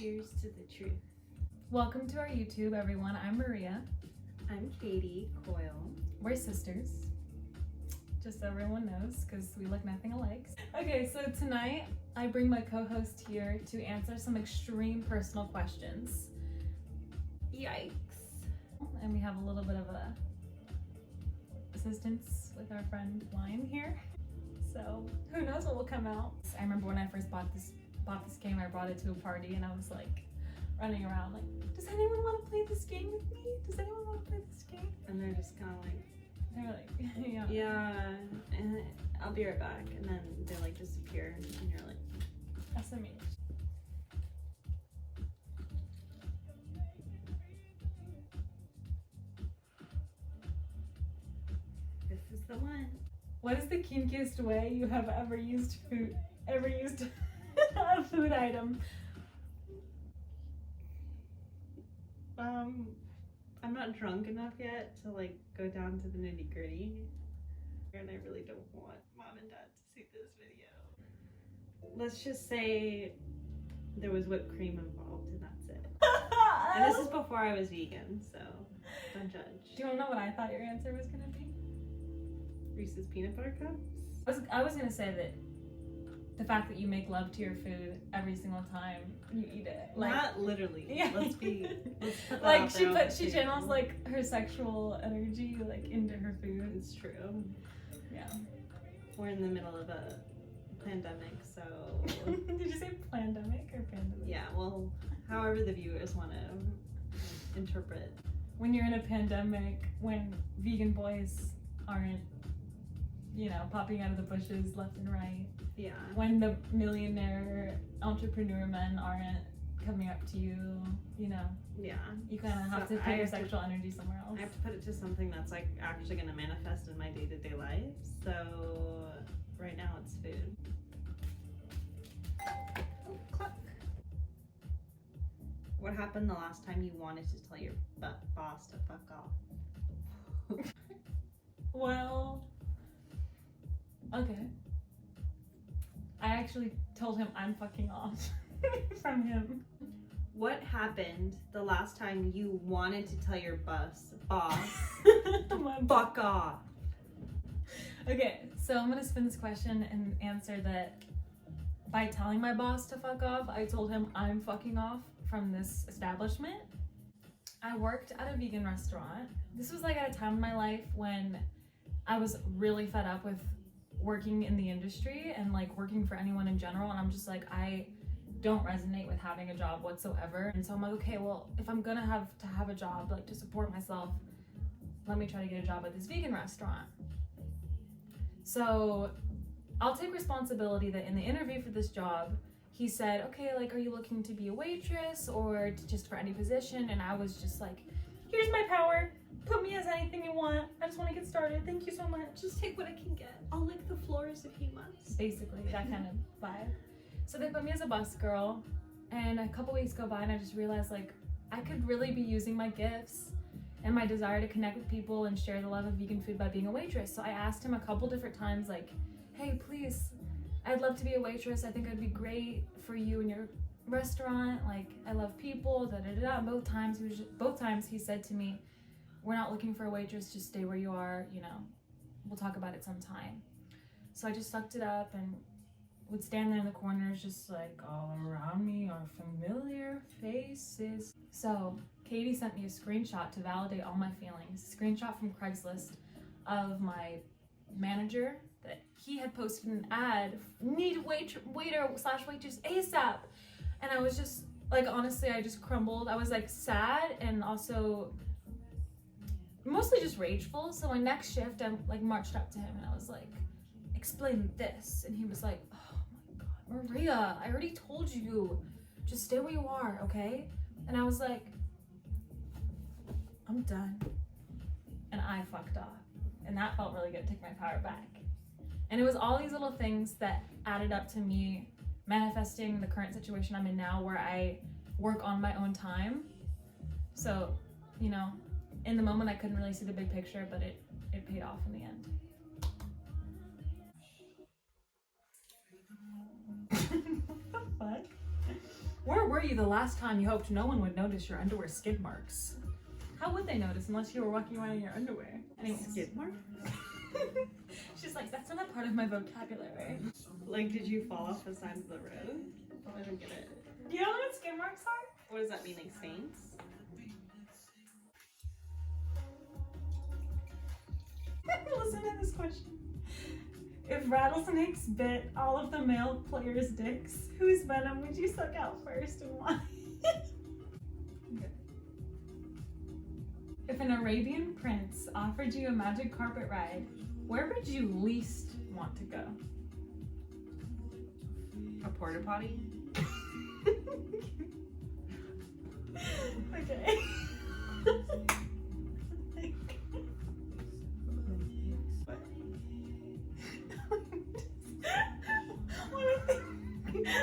Cheers to the truth. Welcome to our YouTube, everyone. I'm Maria. I'm Katie Coyle. We're sisters. Just so everyone knows, because we look nothing alike. Okay, so tonight I bring my co-host here to answer some extreme personal questions. Yikes. And we have a little bit of assistance with our friend Wine here. So who knows what will come out. I remember when I first bought this game, I brought it to a party and I was like running around like, does anyone want to play this game with me? Does anyone want to play this game? And they're just kind of like, they're like, yeah. Yeah, and I'll be right back. And then they like disappear and you're like, SMH. this is the one. What is the kinkiest way you have ever used a food item? I'm not drunk enough yet to like go down to the nitty gritty. And I really don't want mom and dad to see this video. Let's just say there was whipped cream involved and that's it. And this is before I was vegan, so don't judge. Do you want to know what I thought your answer was going to be? Reese's peanut butter cups? I was going to say that the fact that you make love to your food every single time you eat it. Like, not literally. Yeah. Let's put that like out there she channels like her sexual energy like into her food. It's true. Yeah. We're in the middle of a pandemic, so Did you say pandemic or pandemic? yeah, well, however the viewers want to interpret. When you're in a pandemic, when vegan boys aren't, popping out of the bushes left and right. Yeah. When the millionaire entrepreneur men aren't coming up to you, Yeah. you kind of have to put your sexual energy somewhere else. I have to put it to something that's like actually going to manifest in my day-to-day life. So right now it's food. Oh, clock. What happened the last time you wanted to tell your boss to fuck off? Well, okay. I actually told him I'm fucking off from him. What happened the last time you wanted to tell your boss fuck off? Okay, so I'm gonna spin this question and answer that by telling my boss to fuck off, I told him I'm fucking off from this establishment. I worked at a vegan restaurant. This was like at a time in my life when I was really fed up with working in the industry and like working for anyone in general, and I'm just like, I don't resonate with having a job whatsoever. And so I'm like, okay, well, if I'm gonna have a job like to support myself, let me try to get a job at this vegan restaurant. So I'll take responsibility that in the interview for this job, he said, okay, like, are you looking to be a waitress or just for any position? And I was just like, here's my power. Put me as anything you want. I just want to get started. Thank you so much. Just take what I can get. I'll lick the floors if he wants. Basically, that kind of vibe. So they put me as a bus girl, and a couple weeks go by and I just realized like I could really be using my gifts and my desire to connect with people and share the love of vegan food by being a waitress. So I asked him a couple different times like, hey, please, I'd love to be a waitress. I think I'd be great for you and your restaurant. Like, I love people, da-da-da-da. Both times he said to me, we're not looking for a waitress, just stay where you are, we'll talk about it sometime. So I just sucked it up and would stand there in the corners just like, all around me are familiar faces. So Katie sent me a screenshot to validate all my feelings. A screenshot from Craigslist of my manager that he had posted an ad, need waiter/waitress ASAP. And I was just like, honestly, I just crumbled. I was like sad and also mostly just rageful. So my next shift, I like marched up to him and I was like, explain this. And he was like, oh my God, Maria, I already told you, just stay where you are, okay? And I was like, I'm done. And I fucked off. And that felt really good, take my power back. And it was all these little things that added up to me manifesting the current situation I'm in now where I work on my own time. So, in the moment I couldn't really see the big picture, but it paid off in the end. What the fuck? Where were you the last time you hoped no one would notice your underwear skid marks? How would they notice unless you were walking around in your underwear? Anyways. Skid mark? She's like, that's not a part of my vocabulary. Like, did you fall off the side of the road? I don't get it. You know what skid marks are? What does that mean, like stains? Listen to this question. If rattlesnakes bit all of the male players' dicks, whose venom would you suck out first and why? Okay. If an Arabian prince offered you a magic carpet ride, where would you least want to go? A porta potty? Okay.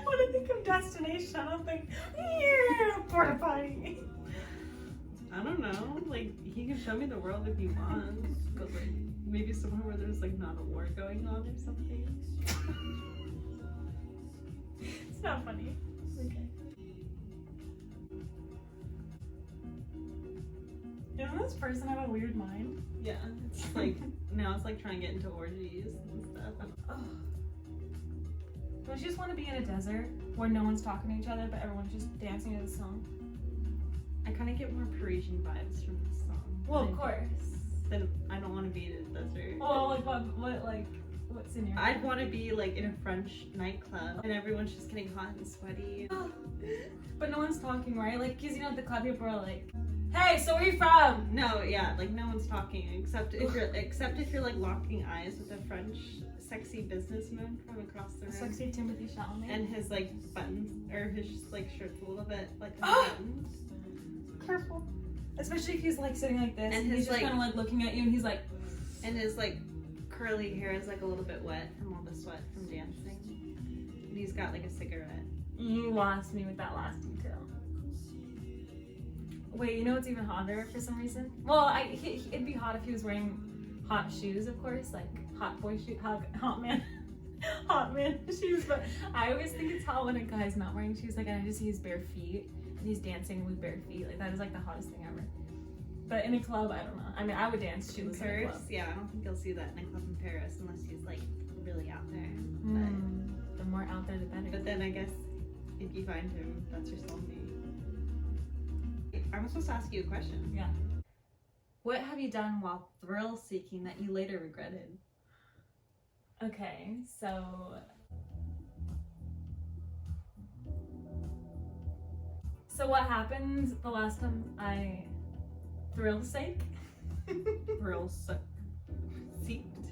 When I think of destination, I don't think, yeah, porta potty. I don't know. Like, he can show me the world if he wants, but like maybe somewhere where there's like not a war going on or something. It's not funny. Okay. Doesn't this person have a weird mind? Yeah, it's like now it's like trying to get into orgies and stuff. Oh. Don't you just want to be in a desert where no one's talking to each other but everyone's just dancing to the song? I kind of get more Parisian vibes from this song. Well, of course. Then I don't want to be in a desert. Oh, like what's in your I'd want to be like in a French nightclub and everyone's just getting hot and sweaty. But no one's talking, right? Like, cause you know at the club people are like, hey, so where you from? No, yeah, like no one's talking except if you're like locking eyes with a French sexy businessman from across the room. Sexy Timothy Chalamet. And his like buttons or his like shirt's a little bit like unbuttoned. Careful. Especially if he's like sitting like this and he's just like, kind of like looking at you and he's like, and his like curly hair is like a little bit wet from all the sweat from dancing. And he's got like a cigarette. You lost me with that last detail. Wait, you know what's even hotter for some reason? Well, it'd be hot if he was wearing hot shoes, of course, like hot boy shoes, hot man shoes. But I always think it's hot when a guy's not wearing shoes. Like, and I just see his bare feet and he's dancing with bare feet. Like, that is like the hottest thing ever. But in a club, I don't know. I mean, I would dance shoeless in a club. Yeah, I don't think you'll see that in a club in Paris unless he's like really out there. The more out there, the better. But then I guess if you find him, that's your soulmate. I'm supposed to ask you a question. Yeah. What have you done while thrill seeking that you later regretted? Okay, so what happened the last time I thrill seeked? Thrill seeked?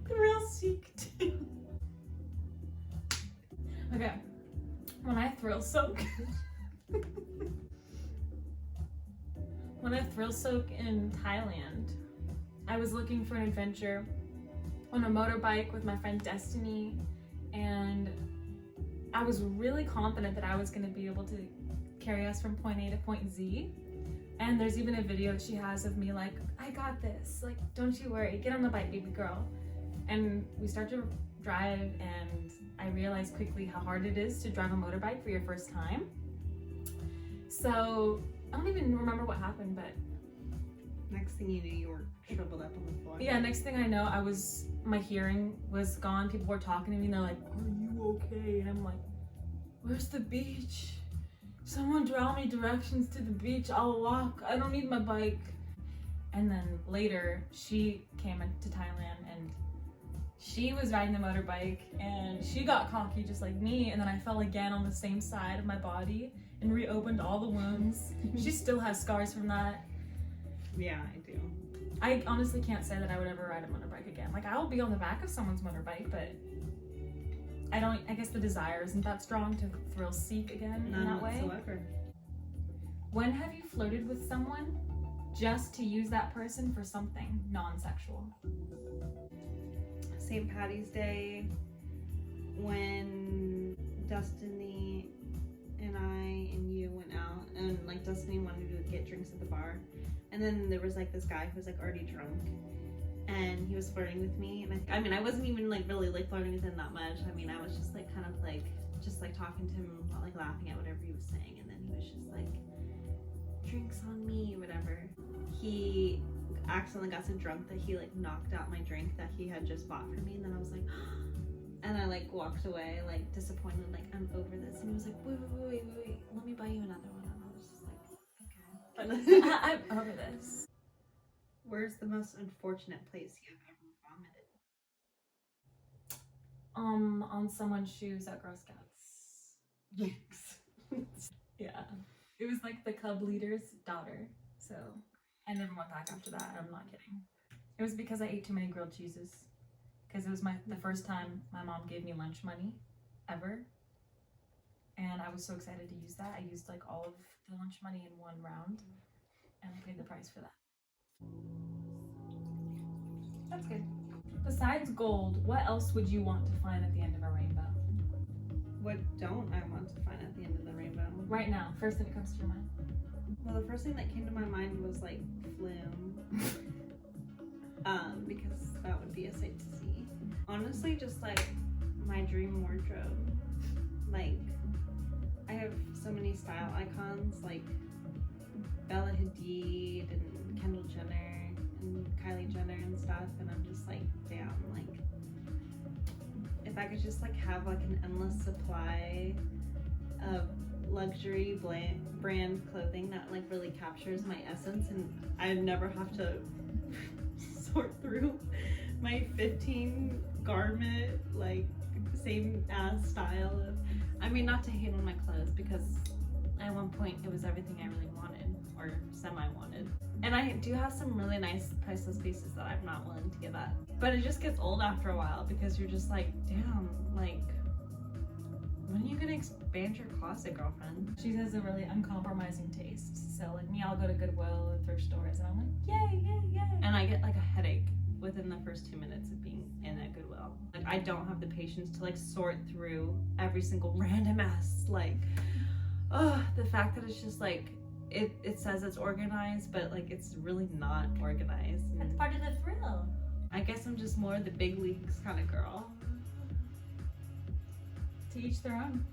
Thrill seeked. Okay, when I thrill soak. When I thrill soak in Thailand, I was looking for an adventure on a motorbike with my friend Destiny, and I was really confident that I was going to be able to carry us from point A to point Z. And there's even a video she has of me like, I got this, like, don't you worry, get on the bike, baby girl. And we start to drive, and I realized quickly how hard it is to drive a motorbike for your first time. So I don't even remember what happened, but next thing you knew, you were shriveled up on the floor. Yeah, next thing I know, my hearing was gone. People were talking to me and they're like, are you okay? And I'm like, where's the beach? Someone draw me directions to the beach. I'll walk. I don't need my bike. And then later, she came into Thailand and she was riding the motorbike and she got cocky just like me. And then I fell again on the same side of my body and reopened all the wounds. She still has scars from that. Yeah, I do. I honestly can't say that I would ever ride a motorbike again. Like, I will be on the back of someone's motorbike, but I guess the desire isn't that strong to thrill seek again in that way. Whatsoever. When have you flirted with someone just to use that person for something non-sexual? St. Patty's Day, when Destiny and I and you went out, and like Destiny wanted to get drinks at the bar, and then there was like this guy who was like already drunk, and he was flirting with me, and I mean I wasn't even like really like flirting with him that much. I mean I was just like kind of like like talking to him, like laughing at whatever he was saying, and then he was just like, drinks on me, whatever. He accidentally got so drunk that he like knocked out my drink that he had just bought for me, and then I was like, and I like walked away like disappointed, like I'm over this, and he was like, wait, let me buy you another one, and I was just like, okay. I'm over this. Where's the most unfortunate place you've ever vomited? On someone's shoes at Girl Scouts. Yikes. Yeah. It was like the club leader's daughter. So I never went back after that. I'm not kidding. It was because I ate too many grilled cheeses. Because it was the first time my mom gave me lunch money ever. And I was so excited to use that. I used like all of the lunch money in one round. And I paid the price for that. That's good. Besides gold, what else would you want to find at the end of a rainbow? What don't I want to find at the end of the rainbow? Right now, first thing that comes to your mind. Well, the first thing that came to my mind was like Flume. Because that would be a sight to see. Honestly, just like my dream wardrobe. Like, I have so many style icons like Bella Hadid and Kendall Jenner and Kylie Jenner and stuff, and I'm just like, damn, like if I could just like have like an endless supply of luxury brand clothing that like really captures my essence, and I never have to sort through my 15 garment like same ass style of, I mean, not to hate on my clothes, because at one point it was everything I really wanted or semi wanted, and I do have some really nice priceless pieces that I'm not willing to give up, but it just gets old after a while because you're just like, damn, like when are you gonna expand your closet, girlfriend? She has a really uncompromising taste. So like me, I'll go to Goodwill or thrift stores and I'm like, yay. And I get like a headache within the first 2 minutes of being in a Goodwill. Like I don't have the patience to like sort through every single random ass, like, the fact that it's just like, it says it's organized, but like it's really not organized. That's part of the thrill. I guess I'm just more the big leagues kind of girl. To each their own.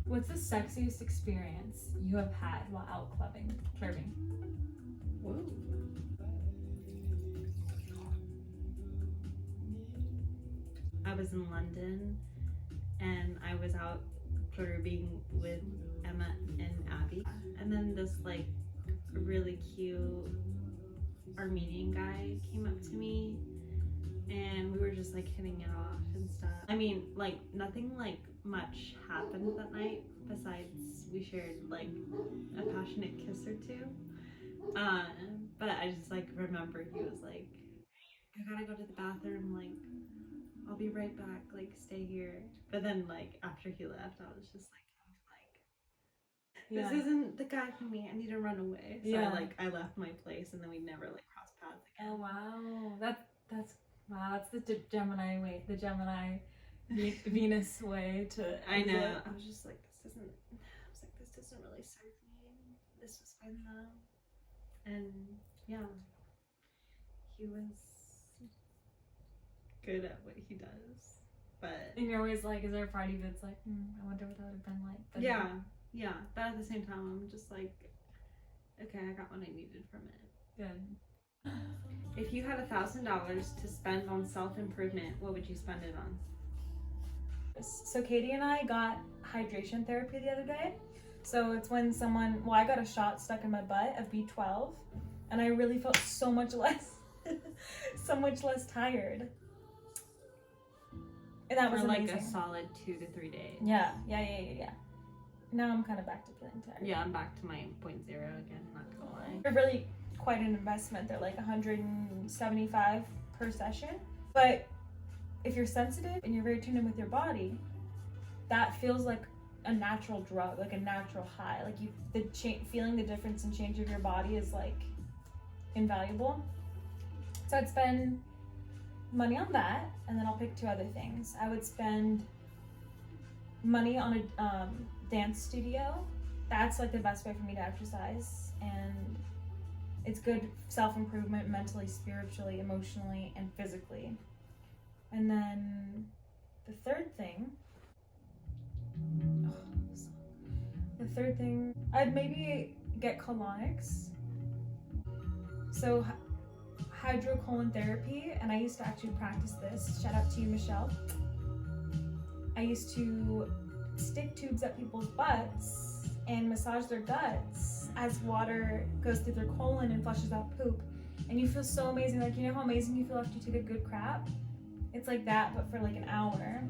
What's the sexiest experience you have had while out clubbing? Whoa. I was in London and I was out clubbing with Emma and Abby, and then this like really cute Armenian guy came up to me and we were just like hitting it off and stuff. I mean, like nothing like much happened that night besides we shared like a passionate kiss or two, but I just like remember he was like, I gotta go to the bathroom, like I'll be right back, like stay here. But then like after he left I was just like, this isn't the guy for me, I need to run away. So I left my place and then we never like crossed paths again. Oh wow, that's the Gemini way, the Gemini Venus way to. I know. I was just like, this doesn't really serve me. This was fun though, and yeah, he was good at what he does. But and you're always like, is there a party that's like, I wonder what that would have been like. But yeah. But at the same time, I'm just like, okay, I got what I needed from it. Good. If you had $1,000 to spend on self-improvement, what would you spend it on? So Katie and I got hydration therapy the other day. So it's when I got a shot stuck in my butt of B12 and I really felt so much less tired. And that was for amazing. Like a solid 2 to 3 days. Yeah. Now I'm kind of back to feeling tired. Yeah, I'm back to my 0.0 again, not gonna lie. They're really quite an investment. They're like $175 per session. But if you're sensitive and you're very tuned in with your body, that feels like a natural drug, like a natural high. Like feeling the difference and change of your body is like invaluable. So I'd spend money on that, and then I'll pick 2 other things. I would spend money on a dance studio. That's like the best way for me to exercise, and it's good self-improvement mentally, spiritually, emotionally, and physically. And then the third thing, third thing, I'd maybe get colonics. So hydrocolon therapy, and I used to actually practice this. Shout out to you, Michelle. I used to stick tubes up people's butts and massage their guts as water goes through their colon and flushes out poop. And you feel so amazing. Like, you know how amazing you feel after you take a good crap? It's like that, but for like an hour.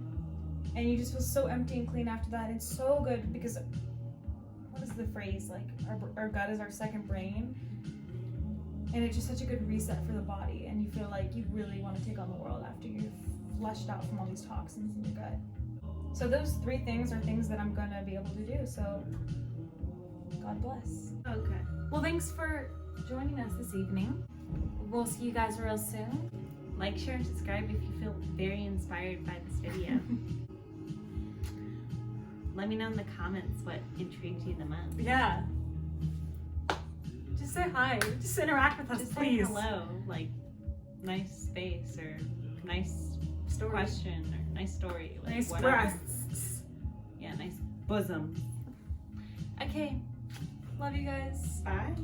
And you just feel so empty and clean after that. It's so good because, what is the phrase? Like, our gut is our second brain. And it's just such a good reset for the body. And you feel like you really want to take on the world after you've flushed out from all these toxins in your gut. So those 3 things are things that I'm gonna be able to do. So God bless. Okay. Well, thanks for joining us this evening. We'll see you guys real soon. Like, share, and subscribe if you feel very inspired by this video. Let me know in the comments what intrigued you the most. Yeah. Just say hi. Just interact with us, Just please. say hello, like nice face or nice Story. question or nice story. Like, Nice whatever. breasts. Yeah, nice bosom. Okay, Love you guys. bye.